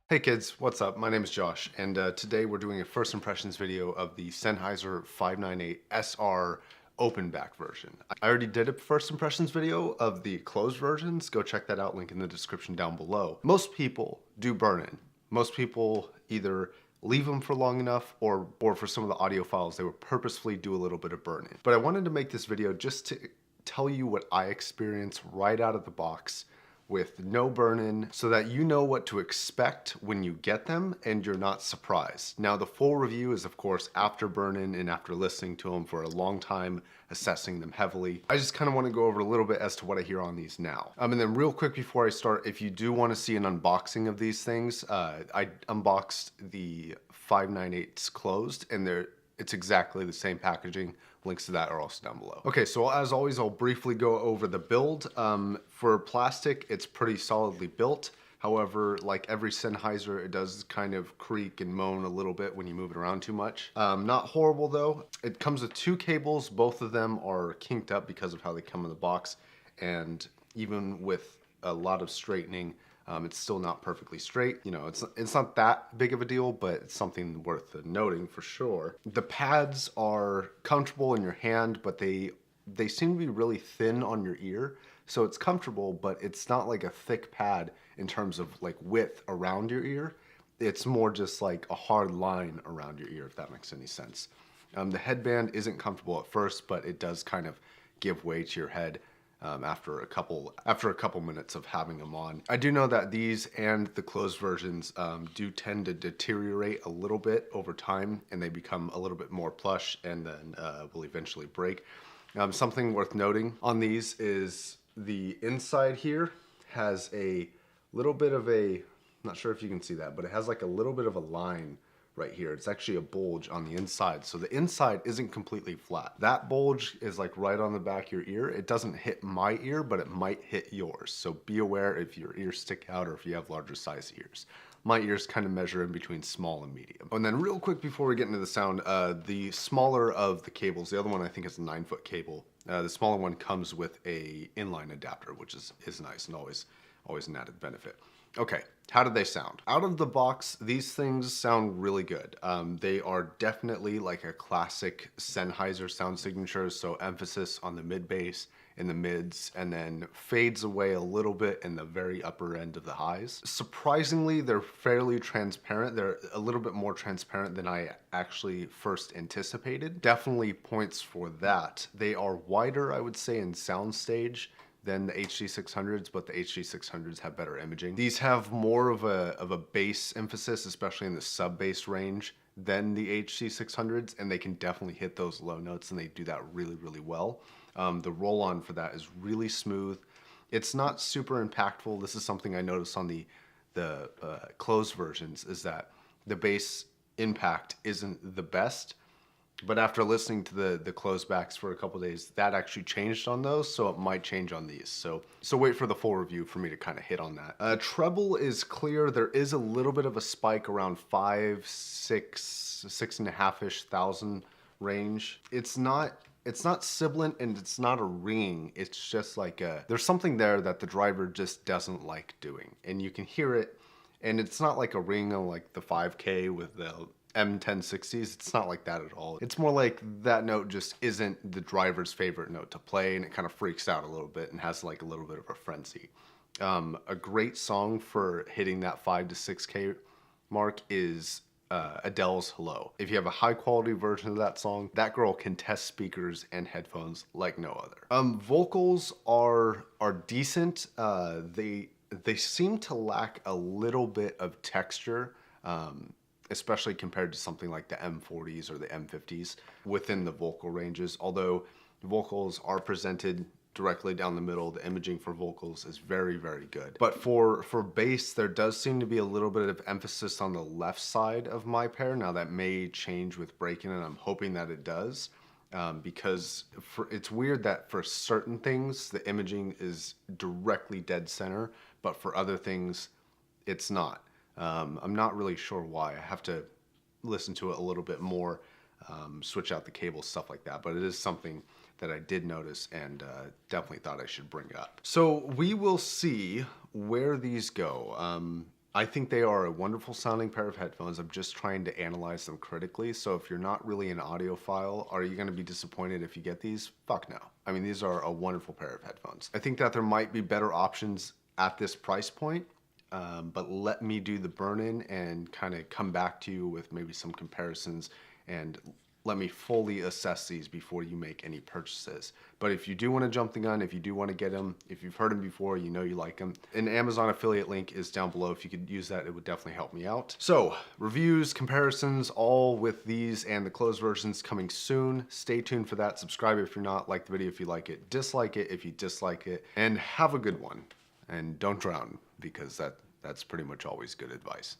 Hey kids, what's up? My name is Josh, and today we're doing a first impressions video of the Sennheiser 598sr open back version. I already did a first impressions video of the closed versions. Go check that out, link in the description down below. Most people do burn-in. Most people either leave them for long enough or for some of the audio files, they will purposefully do a little bit of burn-in. But I wanted to make this video just to tell you what I experienced right out of the box with no burn-in, so that you know what to expect when you get them and you're not surprised. Now the full review is of course after burn-in and after listening to them for a long time, assessing them heavily. I just kind of want to go over a little bit as to what I hear on these now. And then real quick before I start, if you do want to see an unboxing of these things, I unboxed the 598s closed, and it's exactly the same packaging. Links to that are also down below. Okay, so as always, I'll briefly go over the build. For plastic, it's pretty solidly built. However, like every Sennheiser, it does kind of creak and moan a little bit when you move it around too much. Not horrible though. It comes with two cables. Both of them are kinked up because of how they come in the box. And even with a lot of straightening, it's still not perfectly straight. You know, it's not that big of a deal, but it's something worth noting for sure. The pads are comfortable in your hand, but they seem to be really thin on your ear. So it's comfortable, but it's not like a thick pad in terms of like width around your ear. It's more just like a hard line around your ear, if that makes any sense. The headband isn't comfortable at first, but it does kind of give way to your head after a couple minutes of having them on. I do know that these and the closed versions do tend to deteriorate a little bit over time, and they become a little bit more plush and then will eventually break. Something worth noting on these is the inside here has a little bit of a, I'm not sure if you can see that, but it has like a little bit of a line right here. It's actually a bulge on the inside. So the inside isn't completely flat. That bulge is like right on the back of your ear. It doesn't hit my ear, but it might hit yours. So be aware if your ears stick out or if you have larger size ears. My ears kind of measure in between small and medium. And then real quick before we get into the sound, the smaller of the cables, the other one I think is a 9-foot cable. The smaller one comes with a inline adapter, which is nice and always an added benefit. Okay, how do they sound? Out of the box, these things sound really good. They are definitely like a classic Sennheiser sound signature, so emphasis on the mid bass in the mids, and then fades away a little bit in the very upper end of the highs. Surprisingly, they're fairly transparent. They're a little bit more transparent than I actually first anticipated. Definitely points for that. They are wider, I would say, in soundstage than the HD600s, but the HD600s have better imaging. These have more of a bass emphasis, especially in the sub-bass range, than the HD600s, and they can definitely hit those low notes, and they do that really, really well. The roll-on for that is really smooth. It's not super impactful. This is something I noticed on the closed versions, is that the bass impact isn't the best. But after listening to the closed backs for a couple days, that actually changed on those, so it might change on these. So wait for the full review for me to kind of hit on that. Treble is clear. There is a little bit of a spike around 5, 6, 6.5-ish thousand range. It's not sibilant and it's not a ringing. It's just like there's something there that the driver just doesn't like doing, and you can hear it. And it's not like a ring on like the 5K with the M1060s. It's not like that at all. It's more like that note just isn't the driver's favorite note to play, and it kind of freaks out a little bit and has like a little bit of a frenzy. A great song for hitting that 5 to 6K mark is Adele's Hello. If you have a high quality version of that song, that girl can test speakers and headphones like no other. Vocals are decent. They seem to lack a little bit of texture, especially compared to something like the M40s or the M50s within the vocal ranges. Although vocals are presented directly down the middle, the imaging for vocals is very, very good. But for bass, there does seem to be a little bit of emphasis on the left side of my pair. Now that may change with break-in, and I'm hoping that it does. Because it's weird that for certain things, the imaging is directly dead center, but for other things, it's not. I'm not really sure why. I have to listen to it a little bit more, switch out the cables, stuff like that. But it is something that I did notice and definitely thought I should bring up. So we will see where these go. I think they are a wonderful sounding pair of headphones. I'm just trying to analyze them critically. So if you're not really an audiophile, are you going to be disappointed if you get these? Fuck no. I mean, these are a wonderful pair of headphones. I think that there might be better options at this price point, but let me do the burn-in and kind of come back to you with maybe some comparisons and let me fully assess these before you make any purchases. But if you do want to jump the gun, if you do want to get them, if you've heard them before, you know you like them, an Amazon affiliate link is down below. If you could use that, it would definitely help me out. So reviews, comparisons, all with these and the closed versions coming soon. Stay tuned for that. Subscribe if you're not, like the video if you like it, dislike it if you dislike it, and have a good one. And don't drown, because that's pretty much always good advice.